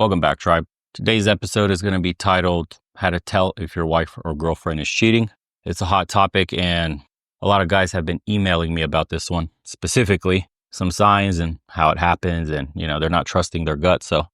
Welcome back, tribe. Today's episode is going to be titled How to Tell If Your Wife or Girlfriend is Cheating. It's a hot topic, and a lot of guys have been emailing me about this one, specifically some signs and how it happens, and they're not trusting their gut. So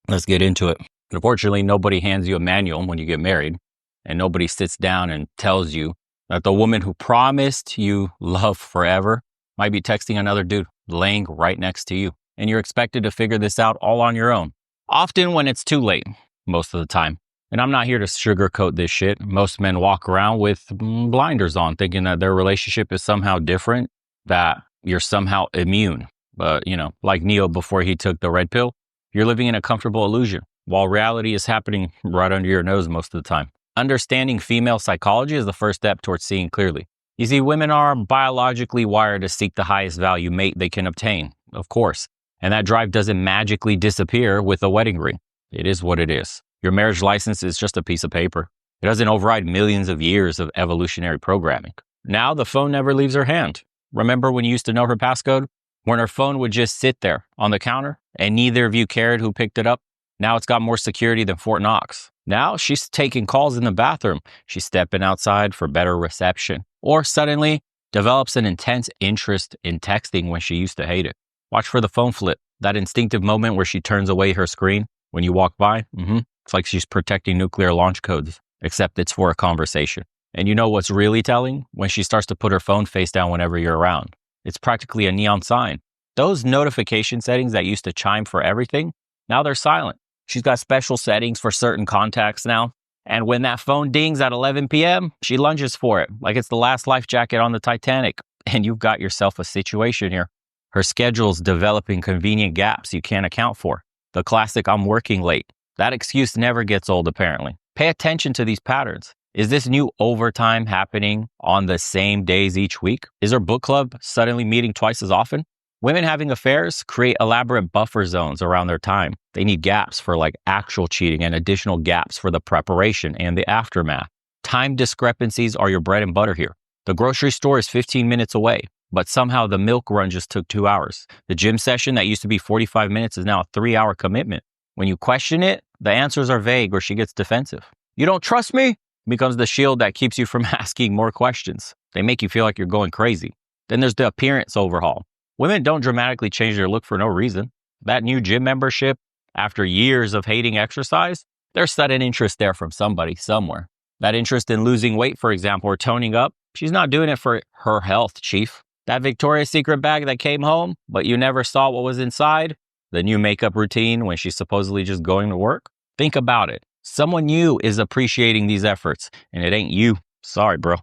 let's get into it. Unfortunately, nobody hands you a manual when you get married, and nobody sits down and tells you that the woman who promised you love forever might be texting another dude laying right next to you, and you're expected to figure this out all on your own. Often when it's too late, most of the time. And I'm not here to sugarcoat this shit. Most men walk around with blinders on, thinking that their relationship is somehow different, that you're somehow immune. But, like Neo before he took the red pill, you're living in a comfortable illusion, while reality is happening right under your nose most of the time. Understanding female psychology is the first step towards seeing clearly. You see, women are biologically wired to seek the highest value mate they can obtain, of course. And that drive doesn't magically disappear with a wedding ring. It is what it is. Your marriage license is just a piece of paper. It doesn't override millions of years of evolutionary programming. Now the phone never leaves her hand. Remember when you used to know her passcode? When her phone would just sit there on the counter and neither of you cared who picked it up? Now it's got more security than Fort Knox. Now she's taking calls in the bathroom. She's stepping outside for better reception. Or suddenly develops an intense interest in texting when she used to hate it. Watch for the phone flip, that instinctive moment where she turns away her screen when you walk by. It's like she's protecting nuclear launch codes, except it's for a conversation. And you know what's really telling? When she starts to put her phone face down whenever you're around. It's practically a neon sign. Those notification settings that used to chime for everything, now they're silent. She's got special settings for certain contacts now. And when that phone dings at 11 p.m., she lunges for it like it's the last life jacket on the Titanic. And you've got yourself a situation here. Her schedule's developing convenient gaps you can't account for. The classic "I'm working late." That excuse never gets old, apparently. Pay attention to these patterns. Is this new overtime happening on the same days each week? Is her book club suddenly meeting twice as often? Women having affairs create elaborate buffer zones around their time. They need gaps for actual cheating and additional gaps for the preparation and the aftermath. Time discrepancies are your bread and butter here. The grocery store is 15 minutes away. But somehow the milk run just took 2 hours. The gym session that used to be 45 minutes is now a 3-hour commitment. When you question it, the answers are vague or she gets defensive. You don't trust me? Becomes the shield that keeps you from asking more questions. They make you feel like you're going crazy. Then there's the appearance overhaul. Women don't dramatically change their look for no reason. That new gym membership, after years of hating exercise, there's sudden interest there from somebody, somewhere. That interest in losing weight, for example, or toning up, she's not doing it for her health, chief. That Victoria's Secret bag that came home, but you never saw what was inside? The new makeup routine when she's supposedly just going to work? Think about it. Someone new is appreciating these efforts, and it ain't you. Sorry, bro.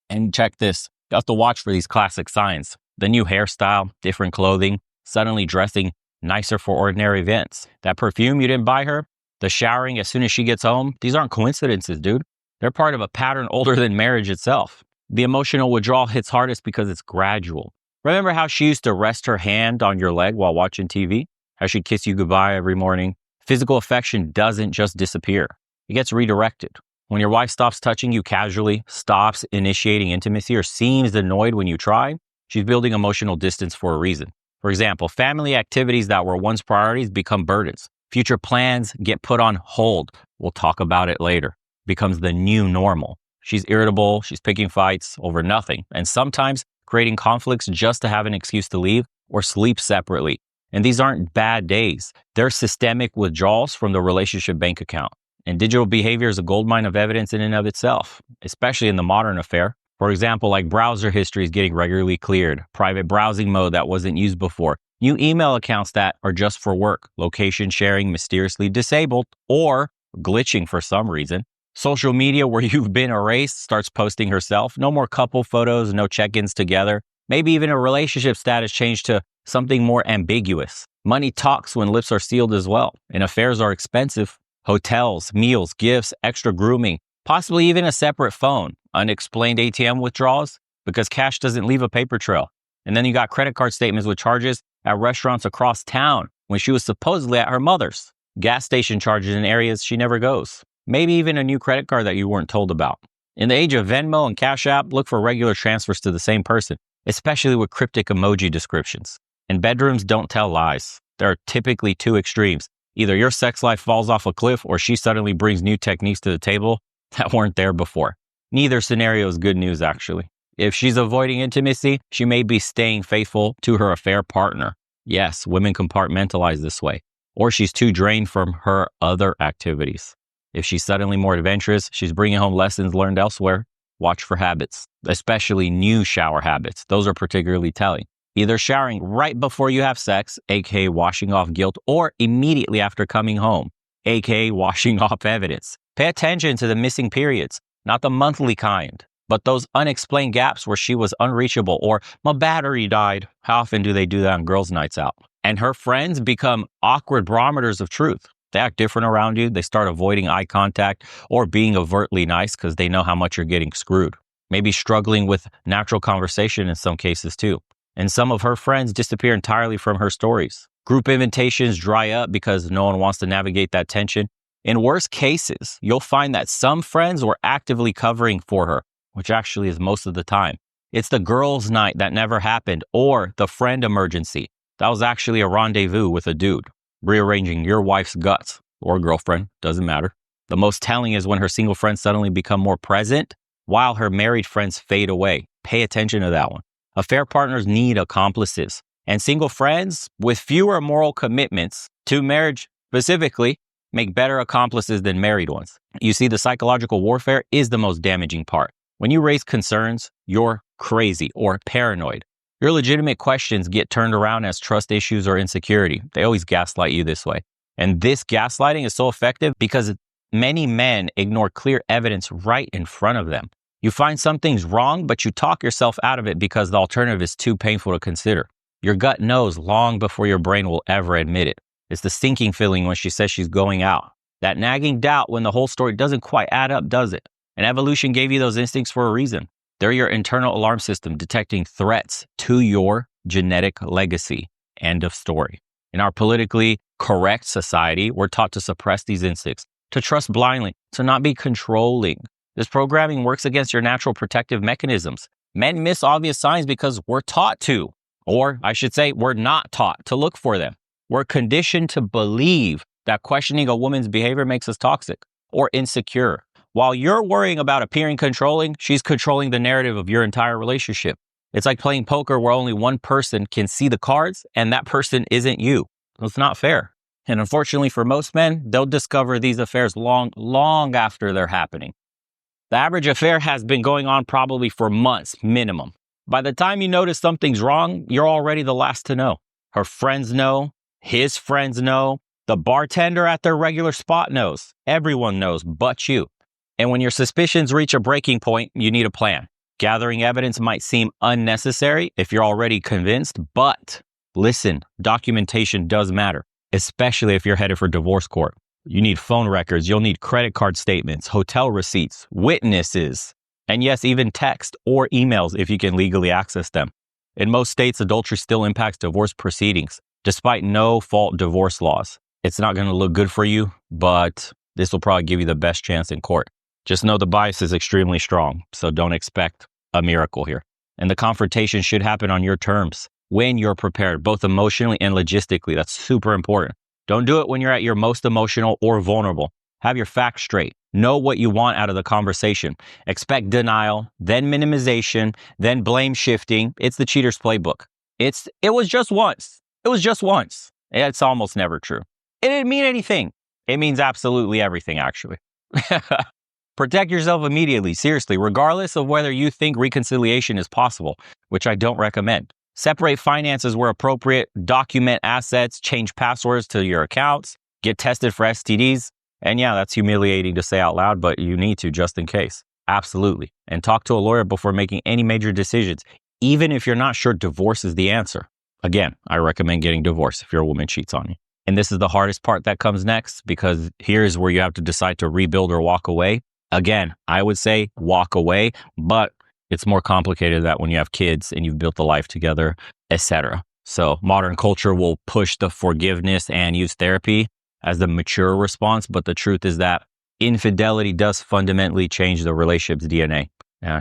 And check this. You have to watch for these classic signs. The new hairstyle, different clothing, suddenly dressing nicer for ordinary events. That perfume you didn't buy her, the showering as soon as she gets home, these aren't coincidences, dude. They're part of a pattern older than marriage itself. The emotional withdrawal hits hardest because it's gradual. Remember how she used to rest her hand on your leg while watching TV? How she'd kiss you goodbye every morning? Physical affection doesn't just disappear. It gets redirected. When your wife stops touching you casually, stops initiating intimacy, or seems annoyed when you try, she's building emotional distance for a reason. For example, family activities that were once priorities become burdens. Future plans get put on hold. We'll talk about it later. Becomes the new normal. She's irritable, she's picking fights over nothing, and sometimes creating conflicts just to have an excuse to leave or sleep separately. And these aren't bad days. They're systemic withdrawals from the relationship bank account. And digital behavior is a goldmine of evidence in and of itself, especially in the modern affair. For example, browser history is getting regularly cleared, private browsing mode that wasn't used before, new email accounts that are just for work, location sharing mysteriously disabled or glitching for some reason. Social media where you've been erased starts posting herself. No more couple photos, no check-ins together. Maybe even a relationship status changed to something more ambiguous. Money talks when lips are sealed as well. And affairs are expensive. Hotels, meals, gifts, extra grooming, possibly even a separate phone. Unexplained ATM withdrawals because cash doesn't leave a paper trail. And then you got credit card statements with charges at restaurants across town when she was supposedly at her mother's. Gas station charges in areas she never goes. Maybe even a new credit card that you weren't told about. In the age of Venmo and Cash App, look for regular transfers to the same person, especially with cryptic emoji descriptions. And bedrooms don't tell lies. There are typically two extremes. Either your sex life falls off a cliff or she suddenly brings new techniques to the table that weren't there before. Neither scenario is good news, actually. If she's avoiding intimacy, she may be staying faithful to her affair partner. Yes, women compartmentalize this way. Or she's too drained from her other activities. If she's suddenly more adventurous, she's bringing home lessons learned elsewhere. Watch for habits, especially new shower habits. Those are particularly telling. Either showering right before you have sex, aka washing off guilt, or immediately after coming home, aka washing off evidence. Pay attention to the missing periods, not the monthly kind, but those unexplained gaps where she was unreachable or my battery died. How often do they do that on girls' nights out? And her friends become awkward barometers of truth. They act different around you. They start avoiding eye contact or being overtly nice because they know how much you're getting screwed. Maybe struggling with natural conversation in some cases too. And some of her friends disappear entirely from her stories. Group invitations dry up because no one wants to navigate that tension. In worst cases, you'll find that some friends were actively covering for her, which actually is most of the time. It's the girls' night that never happened or the friend emergency. That was actually a rendezvous with a dude, rearranging your wife's guts or girlfriend, doesn't matter. The most telling is when her single friends suddenly become more present while her married friends fade away. Pay attention to that one. Affair partners need accomplices, and single friends with fewer moral commitments to marriage specifically make better accomplices than married ones. You see, the psychological warfare is the most damaging part. When you raise concerns, you're crazy or paranoid. Your legitimate questions get turned around as trust issues or insecurity. They always gaslight you this way. And this gaslighting is so effective because many men ignore clear evidence right in front of them. You find something's wrong, but you talk yourself out of it because the alternative is too painful to consider. Your gut knows long before your brain will ever admit it. It's the sinking feeling when she says she's going out. That nagging doubt when the whole story doesn't quite add up, does it? And evolution gave you those instincts for a reason. They're your internal alarm system detecting threats to your genetic legacy. End of story. In our politically correct society, we're taught to suppress these instincts, to trust blindly, to not be controlling. This programming works against your natural protective mechanisms. Men miss obvious signs because we're taught to, or I should say, we're not taught to look for them. We're conditioned to believe that questioning a woman's behavior makes us toxic or insecure. While you're worrying about appearing controlling, she's controlling the narrative of your entire relationship. It's like playing poker where only one person can see the cards and that person isn't you. It's not fair. And unfortunately for most men, they'll discover these affairs long after they're happening. The average affair has been going on probably for months minimum. By the time you notice something's wrong, you're already the last to know. Her friends know, his friends know, the bartender at their regular spot knows. Everyone knows but you. And when your suspicions reach a breaking point, you need a plan. Gathering evidence might seem unnecessary if you're already convinced, but listen, documentation does matter, especially if you're headed for divorce court. You need phone records, you'll need credit card statements, hotel receipts, witnesses, and yes, even text or emails if you can legally access them. In most states, adultery still impacts divorce proceedings, despite no-fault divorce laws. It's not going to look good for you, but this will probably give you the best chance in court. Just know the bias is extremely strong, so don't expect a miracle here. And the confrontation should happen on your terms, when you're prepared, both emotionally and logistically. That's super important. Don't do it when you're at your most emotional or vulnerable. Have your facts straight. Know what you want out of the conversation. Expect denial, then minimization, then blame shifting. It's the cheater's playbook. It was just once. It was just once. It's almost never true. It didn't mean anything. It means absolutely everything, actually. Protect yourself immediately, seriously, regardless of whether you think reconciliation is possible, which I don't recommend. Separate finances where appropriate, document assets, change passwords to your accounts, get tested for STDs. And yeah, that's humiliating to say out loud, but you need to just in case. Absolutely. And talk to a lawyer before making any major decisions, even if you're not sure divorce is the answer. Again, I recommend getting divorced if your woman cheats on you. And this is the hardest part that comes next, because here's where you have to decide to rebuild or walk away. Again, I would say walk away, but it's more complicated than that when you have kids and you've built a life together, etc. So modern culture will push the forgiveness and use therapy as the mature response. But the truth is that infidelity does fundamentally change the relationship's DNA.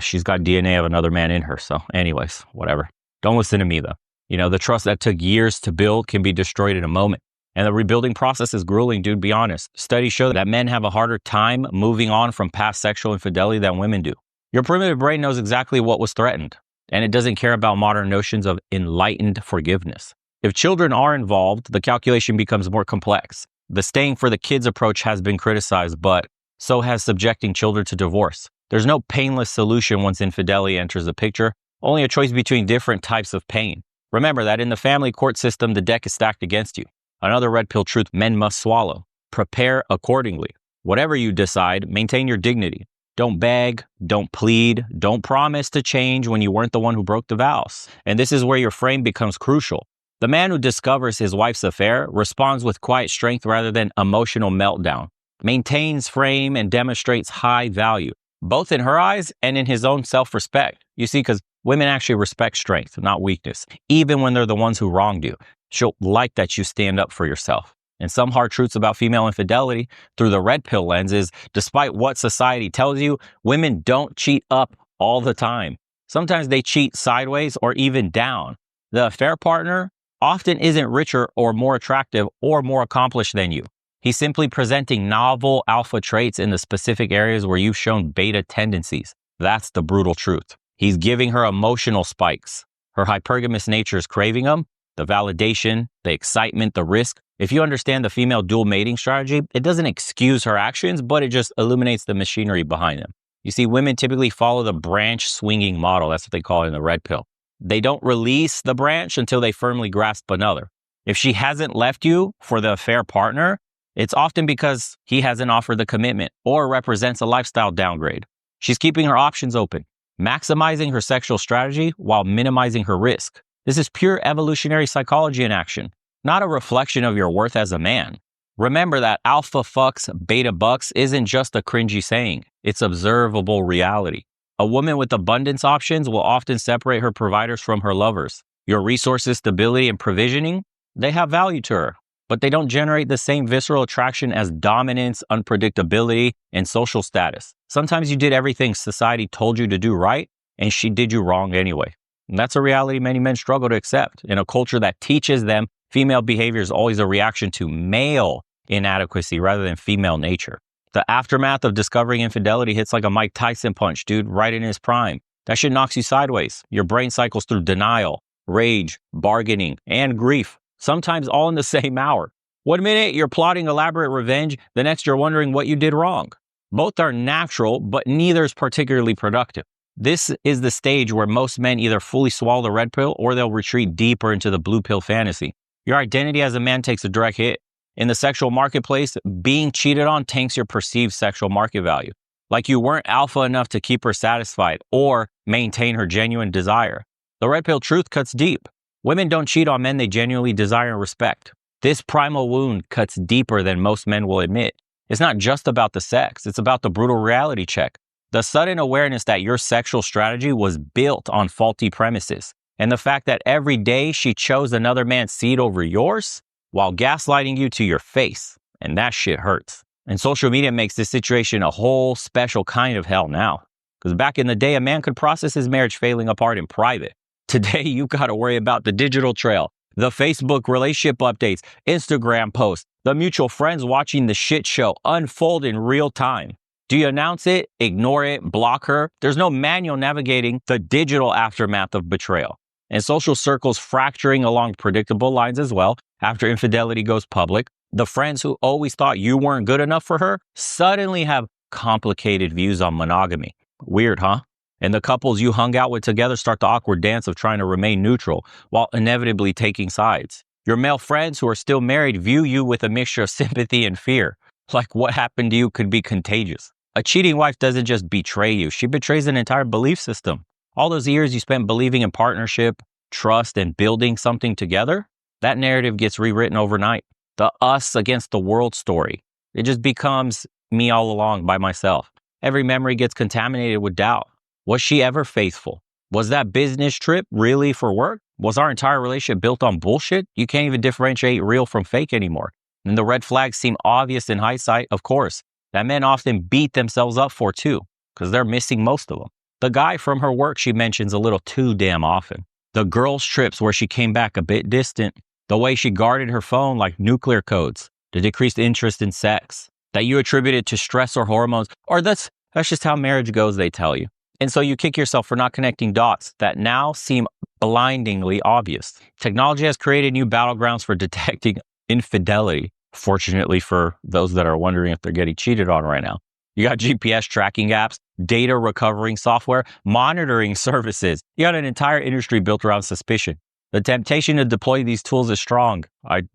She's got DNA of another man in her. So anyways, whatever. Don't listen to me though. You know, the trust that took years to build can be destroyed in a moment. And the rebuilding process is grueling, dude, be honest. Studies show that men have a harder time moving on from past sexual infidelity than women do. Your primitive brain knows exactly what was threatened, and it doesn't care about modern notions of enlightened forgiveness. If children are involved, the calculation becomes more complex. The staying for the kids approach has been criticized, but so has subjecting children to divorce. There's no painless solution once infidelity enters the picture, only a choice between different types of pain. Remember that in the family court system, the deck is stacked against you. Another red pill truth men must swallow. Prepare accordingly. Whatever you decide, maintain your dignity. Don't beg, don't plead, don't promise to change when you weren't the one who broke the vows. And this is where your frame becomes crucial. The man who discovers his wife's affair responds with quiet strength rather than emotional meltdown, maintains frame and demonstrates high value, both in her eyes and in his own self-respect. You see, because women actually respect strength, not weakness, even when they're the ones who wronged you. She'll like that you stand up for yourself. And some hard truths about female infidelity through the red pill lens is, despite what society tells you, women don't cheat up all the time. Sometimes they cheat sideways or even down. The affair partner often isn't richer or more attractive or more accomplished than you. He's simply presenting novel alpha traits in the specific areas where you've shown beta tendencies. That's the brutal truth. He's giving her emotional spikes. Her hypergamous nature is craving them. The validation, the excitement, the risk. If you understand the female dual mating strategy, it doesn't excuse her actions, but it just illuminates the machinery behind them. You see, women typically follow the branch swinging model. That's what they call it in the red pill. They don't release the branch until they firmly grasp another. If she hasn't left you for the affair partner, it's often because he hasn't offered the commitment or represents a lifestyle downgrade. She's keeping her options open, maximizing her sexual strategy while minimizing her risk. This is pure evolutionary psychology in action, not a reflection of your worth as a man. Remember that alpha fucks beta bucks isn't just a cringy saying. It's observable reality. A woman with abundance options will often separate her providers from her lovers. Your resources, stability, and provisioning, they have value to her, but they don't generate the same visceral attraction as dominance, unpredictability, and social status. Sometimes you did everything society told you to do right, and she did you wrong anyway. And that's a reality many men struggle to accept. In a culture that teaches them female behavior is always a reaction to male inadequacy rather than female nature. The aftermath of discovering infidelity hits like a Mike Tyson punch, dude, right in his prime. That shit knocks you sideways. Your brain cycles through denial, rage, bargaining, and grief, sometimes all in the same hour. One minute you're plotting elaborate revenge, the next you're wondering what you did wrong. Both are natural, but neither is particularly productive. This is the stage where most men either fully swallow the red pill or they'll retreat deeper into the blue pill fantasy. Your identity as a man takes a direct hit. In the sexual marketplace, being cheated on tanks your perceived sexual market value. Like you weren't alpha enough to keep her satisfied or maintain her genuine desire. The red pill truth cuts deep. Women don't cheat on men they genuinely desire and respect. This primal wound cuts deeper than most men will admit. It's not just about the sex, it's about the brutal reality check. The sudden awareness that your sexual strategy was built on faulty premises. And the fact that every day she chose another man's seed over yours while gaslighting you to your face. And that shit hurts. And social media makes this situation a whole special kind of hell now. Because back in the day, a man could process his marriage failing apart in private. Today, you got to worry about the digital trail, the Facebook relationship updates, Instagram posts, the mutual friends watching the shit show unfold in real time. Do you announce it, ignore it, block her? There's no manual navigating the digital aftermath of betrayal. And social circles fracturing along predictable lines as well. After infidelity goes public, the friends who always thought you weren't good enough for her suddenly have complicated views on monogamy. Weird, huh? And the couples you hung out with together start the awkward dance of trying to remain neutral while inevitably taking sides. Your male friends who are still married view you with a mixture of sympathy and fear. Like what happened to you could be contagious. A cheating wife doesn't just betray you. She betrays an entire belief system. All those years you spent believing in partnership, trust, and building something together, that narrative gets rewritten overnight. The us against the world story. It just becomes me all along by myself. Every memory gets contaminated with doubt. Was she ever faithful? Was that business trip really for work? Was our entire relationship built on bullshit? You can't even differentiate real from fake anymore. And the red flags seem obvious in hindsight, of course. That men often beat themselves up for too, because they're missing most of them. The guy from her work she mentions a little too damn often. The girls' trips where she came back a bit distant. the way she guarded her phone like nuclear codes, the decreased interest in sex that you attributed to stress or hormones, or that's just how marriage goes, they tell you. And so you kick yourself for not connecting dots that now seem blindingly obvious. Technology has created new battlegrounds for detecting infidelity. Fortunately for those that are wondering if they're getting cheated on right now. You got GPS tracking apps, data recovering software, monitoring services. You got an entire industry built around suspicion. The temptation to deploy these tools is strong.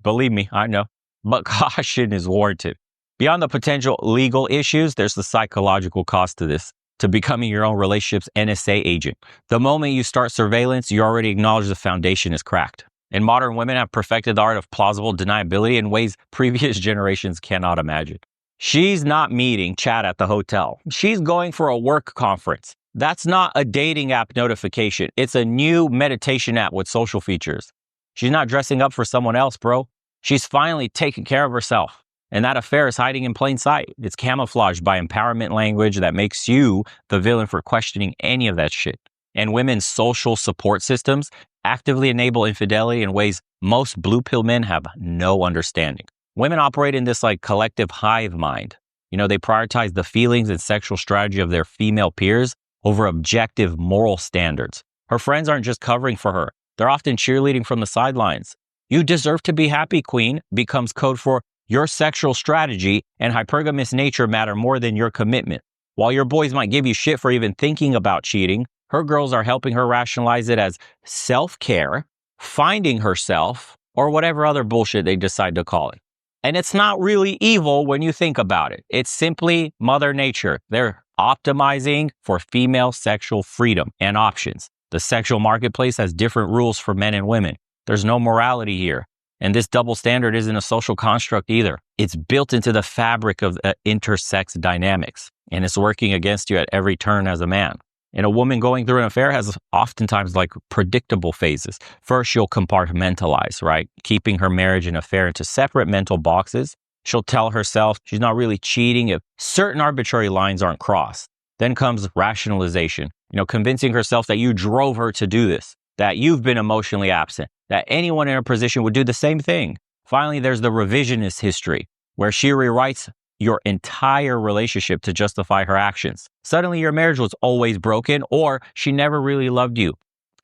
Believe me, I know. But caution is warranted. Beyond the potential legal issues, there's the psychological cost to this, to becoming your own relationship's NSA agent. The moment you start surveillance, you already acknowledge the foundation is cracked. And modern women have perfected the art of plausible deniability in ways previous generations cannot imagine. She's not meeting Chad at the hotel. She's going for a work conference. That's not a dating app notification. It's a new meditation app with social features. She's not dressing up for someone else, bro. She's finally taking care of herself. And that affair is hiding in plain sight. It's camouflaged by empowerment language that makes you the villain for questioning any of that shit. And women's social support systems actively enable infidelity in ways most blue pill men have no understanding. Women operate in this like collective hive mind. You know, they prioritize the feelings and sexual strategy of their female peers over objective moral standards. Her friends aren't just covering for her. They're often cheerleading from the sidelines. You deserve to be happy, queen, becomes code for your sexual strategy and hypergamous nature matter more than your commitment. While your boys might give you shit for even thinking about cheating, her girls are helping her rationalize it as self-care, finding herself, or whatever other bullshit they decide to call it. And it's not really evil when you think about it. It's simply Mother Nature. They're optimizing for female sexual freedom and options. The sexual marketplace has different rules for men and women. There's no morality here. And this double standard isn't a social construct either. It's built into the fabric of intersex dynamics. And it's working against you at every turn as a man. And a woman going through an affair has oftentimes like predictable phases. First, she'll compartmentalize, right? Keeping her marriage and affair into separate mental boxes. She'll tell herself she's not really cheating if certain arbitrary lines aren't crossed. Then comes rationalization, convincing herself that you drove her to do this, that you've been emotionally absent, that anyone in her position would do the same thing. Finally, there's the revisionist history, where she rewrites your entire relationship to justify her actions. Suddenly, your marriage was always broken, or she never really loved you.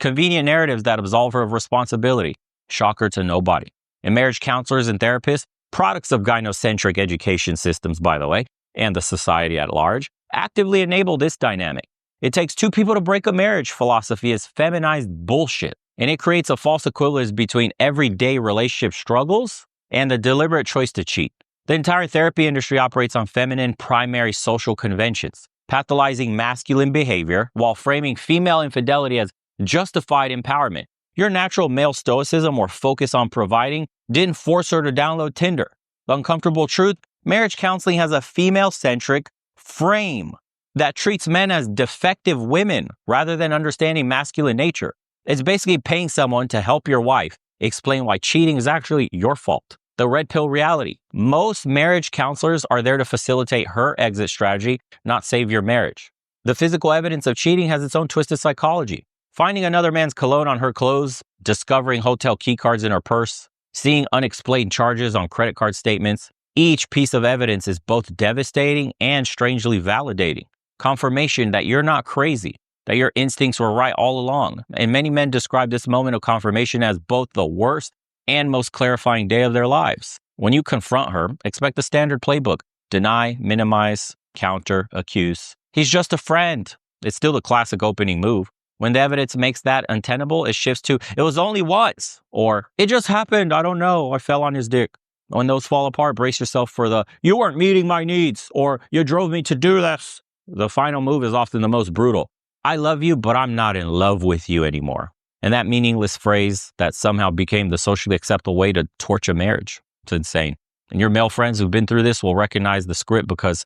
Convenient narratives that absolve her of responsibility. Shocker to nobody. And marriage counselors and therapists, products of gynocentric education systems, by the way, and the society at large, actively enable this dynamic. It takes two people to break a marriage philosophy is feminized bullshit. And it creates a false equivalence between everyday relationship struggles and the deliberate choice to cheat. The entire therapy industry operates on feminine primary social conventions, pathologizing masculine behavior while framing female infidelity as justified empowerment. Your natural male stoicism or focus on providing didn't force her to download Tinder. The uncomfortable truth, marriage counseling has a female-centric frame that treats men as defective women rather than understanding masculine nature. It's basically paying someone to help your wife explain why cheating is actually your fault. The red pill reality. Most marriage counselors are there to facilitate her exit strategy, not save your marriage. The physical evidence of cheating has its own twisted psychology. Finding another man's cologne on her clothes, discovering hotel key cards in her purse, seeing unexplained charges on credit card statements. Each piece of evidence is both devastating and strangely validating. Confirmation that you're not crazy, that your instincts were right all along. And many men describe this moment of confirmation as both the worst and most clarifying day of their lives. When you confront her, expect the standard playbook. Deny, minimize, counter, accuse. He's just a friend. It's still the classic opening move. When the evidence makes that untenable, it shifts to, it was only once, or it just happened, I don't know, I fell on his dick. When those fall apart, brace yourself for the, you weren't meeting my needs, or you drove me to do this. The final move is often the most brutal. I love you, but I'm not in love with you anymore. And that meaningless phrase that somehow became the socially acceptable way to torch a marriage. It's insane. And your male friends who've been through this will recognize the script because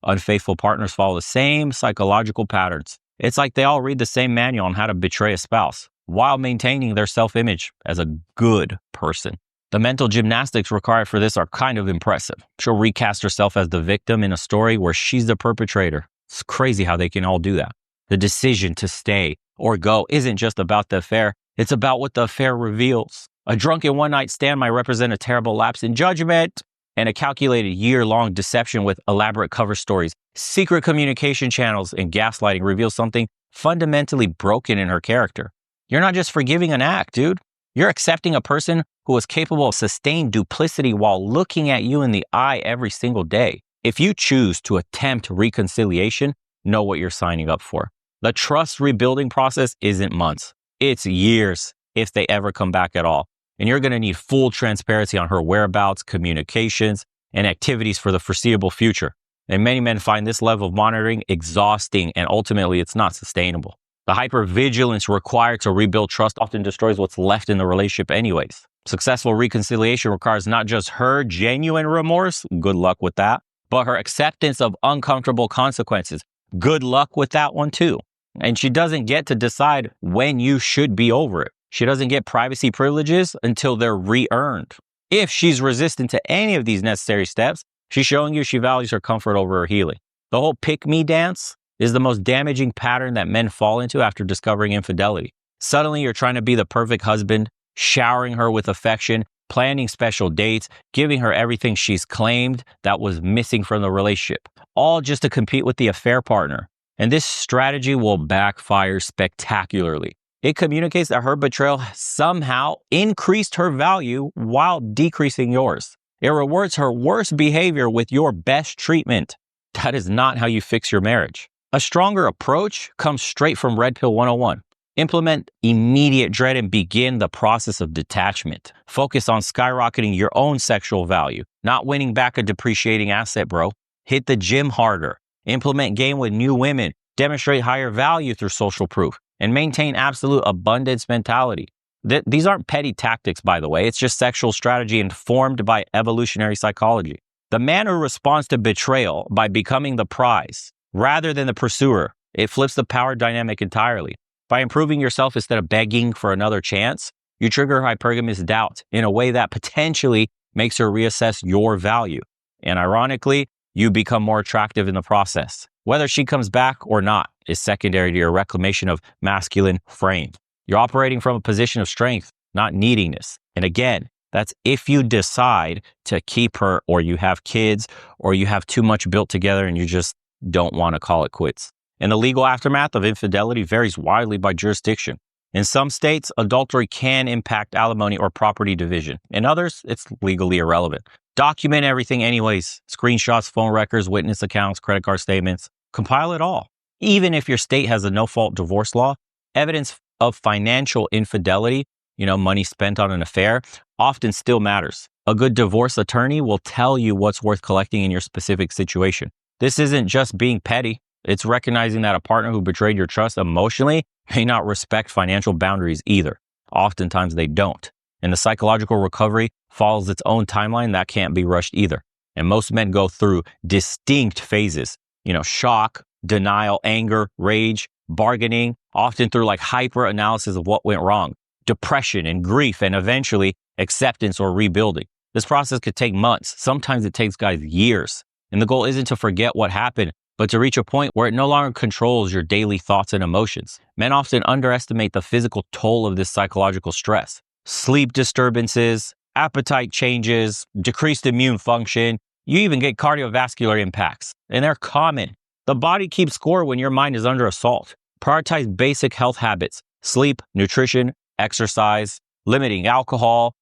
unfaithful partners follow the same psychological patterns. It's like they all read the same manual on how to betray a spouse while maintaining their self-image as a good person. The mental gymnastics required for this are kind of impressive. She'll recast herself as the victim in a story where she's the perpetrator. It's crazy how they can all do that. The decision to stay or go isn't just about the affair. It's about what the affair reveals. A drunken one-night stand might represent a terrible lapse in judgment, and a calculated year-long deception with elaborate cover stories, secret communication channels, and gaslighting reveals something fundamentally broken in her character. You're not just forgiving an act, dude. You're accepting a person who is capable of sustained duplicity while looking at you in the eye every single day. If you choose to attempt reconciliation, know what you're signing up for. The trust rebuilding process isn't months. It's years, if they ever come back at all. And you're going to need full transparency on her whereabouts, communications, and activities for the foreseeable future. And many men find this level of monitoring exhausting, and ultimately it's not sustainable. The hypervigilance required to rebuild trust often destroys what's left in the relationship anyways. Successful reconciliation requires not just her genuine remorse, good luck with that, but her acceptance of uncomfortable consequences. Good luck with that one too. And she doesn't get to decide when you should be over it. She doesn't get privacy privileges until they're re-earned. If she's resistant to any of these necessary steps, she's showing you she values her comfort over her healing. The whole pick-me dance is the most damaging pattern that men fall into after discovering infidelity. Suddenly, you're trying to be the perfect husband, showering her with affection, planning special dates, giving her everything she's claimed that was missing from the relationship, all just to compete with the affair partner. And this strategy will backfire spectacularly. It communicates that her betrayal somehow increased her value while decreasing yours. It rewards her worst behavior with your best treatment. That is not how you fix your marriage. A stronger approach comes straight from Red Pill 101. Implement immediate dread and begin the process of detachment. Focus on skyrocketing your own sexual value, not winning back a depreciating asset, bro. Hit the gym harder. Implement game with new women. Demonstrate higher value through social proof. And maintain absolute abundance mentality. These aren't petty tactics, by the way. It's just sexual strategy informed by evolutionary psychology. The man who responds to betrayal by becoming the prize rather than the pursuer, it flips the power dynamic entirely. By improving yourself instead of begging for another chance, you trigger hypergamous doubt in a way that potentially makes her reassess your value. And ironically, you become more attractive in the process. Whether she comes back or not is secondary to your reclamation of masculine frame. You're operating from a position of strength, not neediness. And again, that's if you decide to keep her, or you have kids, or you have too much built together and you just don't want to call it quits. And the legal aftermath of infidelity varies widely by jurisdiction. In some states, adultery can impact alimony or property division. In others, it's legally irrelevant. Document everything anyways. Screenshots, phone records, witness accounts, credit card statements. Compile it all. Even if your state has a no-fault divorce law, evidence of financial infidelity, money spent on an affair, often still matters. A good divorce attorney will tell you what's worth collecting in your specific situation. This isn't just being petty. It's recognizing that a partner who betrayed your trust emotionally may not respect financial boundaries either. Oftentimes they don't. And the psychological recovery follows its own timeline that can't be rushed either. And most men go through distinct phases, shock, denial, anger, rage, bargaining, often through hyper analysis of what went wrong, depression and grief, and eventually acceptance or rebuilding. This process could take months. Sometimes it takes guys years. And the goal isn't to forget what happened, but to reach a point where it no longer controls your daily thoughts and emotions. Men often underestimate the physical toll of this psychological stress. Sleep disturbances, appetite changes, decreased immune function. You even get cardiovascular impacts, and they're common. The body keeps score when your mind is under assault. Prioritize basic health habits, sleep, nutrition, exercise, limiting alcohol,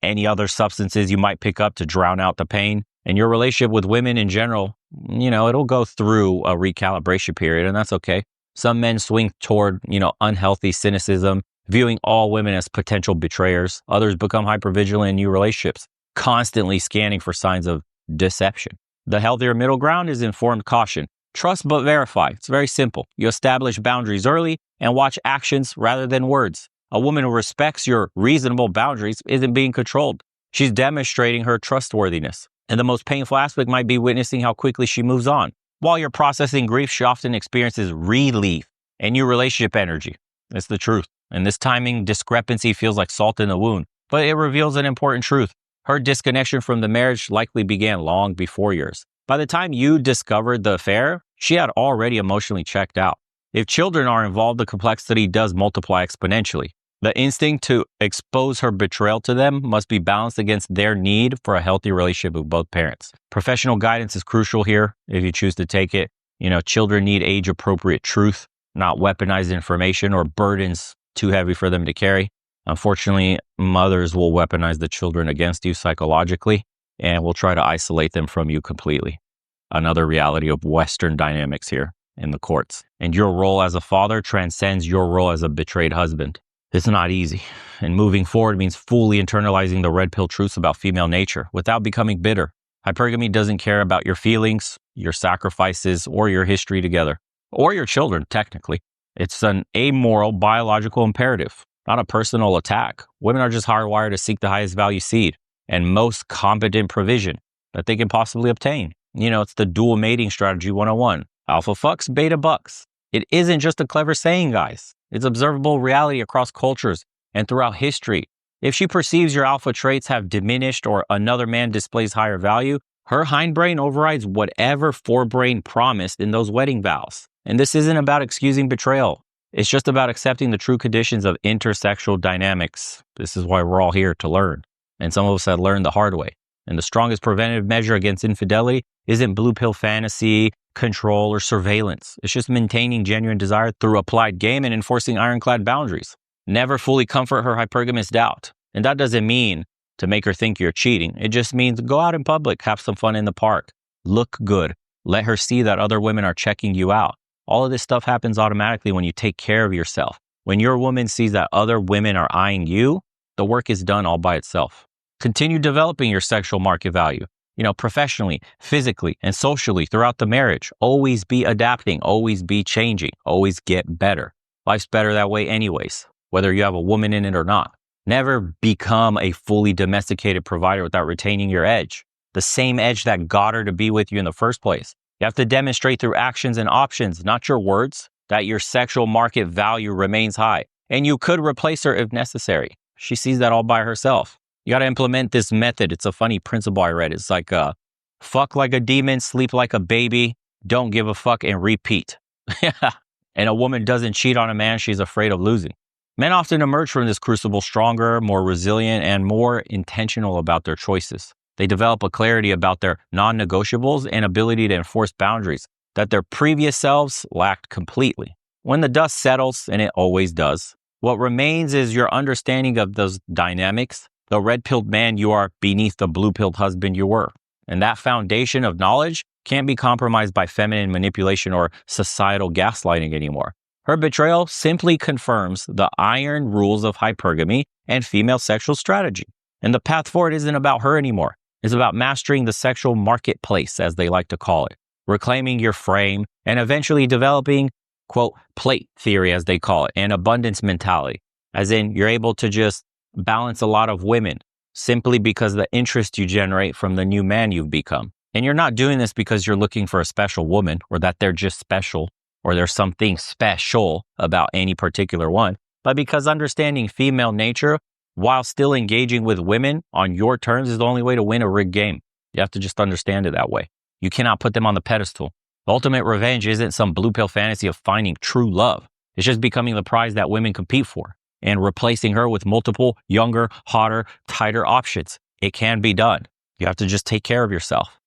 any other substances you might pick up to drown out the pain. And your relationship with women in general, it'll go through a recalibration period, and that's okay. Some men swing toward, unhealthy cynicism, viewing all women as potential betrayers. Others become hypervigilant in new relationships, constantly scanning for signs of deception. The healthier middle ground is informed caution. Trust but verify. It's very simple. You establish boundaries early and watch actions rather than words. A woman who respects your reasonable boundaries isn't being controlled. She's demonstrating her trustworthiness. And the most painful aspect might be witnessing how quickly she moves on. While you're processing grief, she often experiences relief and new relationship energy. It's the truth. And this timing discrepancy feels like salt in the wound, but it reveals an important truth. Her disconnection from the marriage likely began long before yours. By the time you discovered the affair, she had already emotionally checked out. If children are involved, the complexity does multiply exponentially. The instinct to expose her betrayal to them must be balanced against their need for a healthy relationship with both parents. Professional guidance is crucial here if you choose to take it. Children need age-appropriate truth, not weaponized information or burdens too heavy for them to carry. Unfortunately, mothers will weaponize the children against you psychologically and will try to isolate them from you completely. Another reality of Western dynamics here in the courts. And your role as a father transcends your role as a betrayed husband. It's not easy. And moving forward means fully internalizing the red pill truths about female nature without becoming bitter. Hypergamy doesn't care about your feelings, your sacrifices, or your history together, or your children, technically. It's an amoral biological imperative, not a personal attack. Women are just hardwired to seek the highest value seed and most competent provision that they can possibly obtain. It's the dual mating strategy 101. Alpha fucks, beta bucks. It isn't just a clever saying, guys. It's observable reality across cultures and throughout history. If she perceives your alpha traits have diminished or another man displays higher value, her hindbrain overrides whatever forebrain promised in those wedding vows. And this isn't about excusing betrayal. It's just about accepting the true conditions of intersexual dynamics. This is why we're all here to learn. And some of us have learned the hard way. And the strongest preventative measure against infidelity isn't blue pill fantasy, control, or surveillance. It's just maintaining genuine desire through applied game and enforcing ironclad boundaries. Never fully comfort her hypergamous doubt. And that doesn't mean to make her think you're cheating. It just means go out in public, have some fun in the park, look good, let her see that other women are checking you out. All of this stuff happens automatically when you take care of yourself. When your woman sees that other women are eyeing you, the work is done all by itself. Continue developing your sexual market value, professionally, physically, and socially throughout the marriage. Always be adapting, always be changing, always get better. Life's better that way anyways, whether you have a woman in it or not. Never become a fully domesticated provider without retaining your edge, the same edge that got her to be with you in the first place. You have to demonstrate through actions and options, not your words, that your sexual market value remains high. And you could replace her if necessary. She sees that all by herself. You got to implement this method. It's a funny principle I read. It's like fuck like a demon, sleep like a baby, don't give a fuck, and repeat. And a woman doesn't cheat on a man she's afraid of losing. Men often emerge from this crucible stronger, more resilient, and more intentional about their choices. They develop a clarity about their non-negotiables and ability to enforce boundaries that their previous selves lacked completely. When the dust settles, and it always does, what remains is your understanding of those dynamics, the red-pilled man you are beneath the blue-pilled husband you were. And that foundation of knowledge can't be compromised by feminine manipulation or societal gaslighting anymore. Her betrayal simply confirms the iron rules of hypergamy and female sexual strategy. And the path forward isn't about her anymore. It's about mastering the sexual marketplace, as they like to call it, reclaiming your frame, and eventually developing, quote, plate theory, as they call it, and abundance mentality. As in, you're able to just balance a lot of women simply because of the interest you generate from the new man you've become. And you're not doing this because you're looking for a special woman or that they're just special or there's something special about any particular one, but because understanding female nature while still engaging with women on your terms is the only way to win a rigged game. You have to just understand it that way. You cannot put them on the pedestal. The ultimate revenge isn't some blue pill fantasy of finding true love. It's just becoming the prize that women compete for and replacing her with multiple, younger, hotter, tighter options. It can be done. You have to just take care of yourself.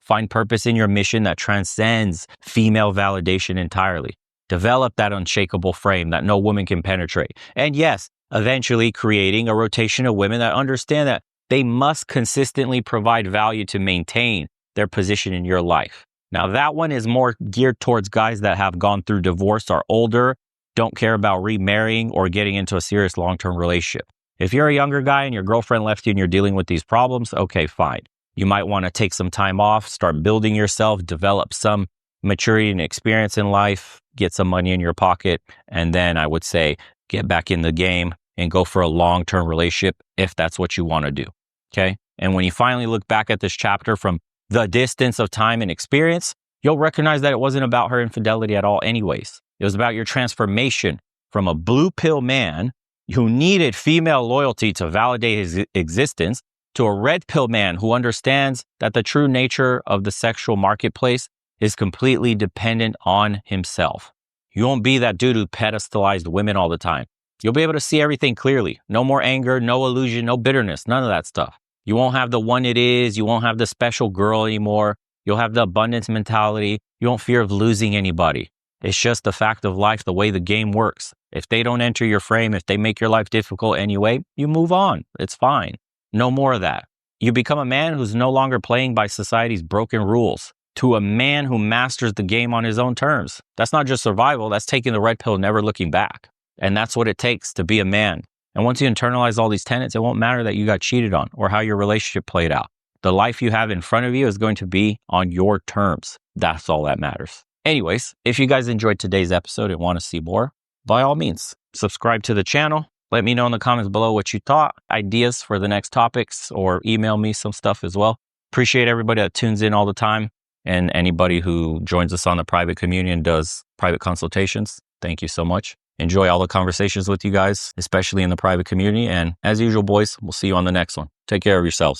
Find purpose in your mission that transcends female validation entirely. Develop that unshakable frame that no woman can penetrate. And yes, eventually creating a rotation of women that understand that they must consistently provide value to maintain their position in your life. Now, that one is more geared towards guys that have gone through divorce, are older, don't care about remarrying or getting into a serious long-term relationship. If you're a younger guy and your girlfriend left you and you're dealing with these problems, okay, fine. You might want to take some time off, start building yourself, develop some maturity and experience in life, get some money in your pocket, and then I would say get back in the game and go for a long-term relationship if that's what you want to do, okay? And when you finally look back at this chapter from the distance of time and experience, you'll recognize that it wasn't about her infidelity at all anyways. It was about your transformation from a blue pill man who needed female loyalty to validate his existence to a red pill man who understands that the true nature of the sexual marketplace is completely dependent on himself. You won't be that dude who pedestalized women all the time. You'll be able to see everything clearly. No more anger, no illusion, no bitterness, none of that stuff. You won't have the one it is. You won't have the special girl anymore. You'll have the abundance mentality. You won't fear of losing anybody. It's just the fact of life, the way the game works. If they don't enter your frame, if they make your life difficult anyway, you move on. It's fine. No more of that. You become a man who's no longer playing by society's broken rules, to a man who masters the game on his own terms. That's not just survival. That's taking the red pill, never looking back. And that's what it takes to be a man. And once you internalize all these tenets, it won't matter that you got cheated on or how your relationship played out. The life you have in front of you is going to be on your terms. That's all that matters. Anyways, if you guys enjoyed today's episode and want to see more, by all means, subscribe to the channel. Let me know in the comments below what you thought, ideas for the next topics, or email me some stuff as well. Appreciate everybody that tunes in all the time, and anybody who joins us on the private community and does private consultations. Thank you so much. Enjoy all the conversations with you guys, especially in the private community. And as usual, boys, we'll see you on the next one. Take care of yourselves.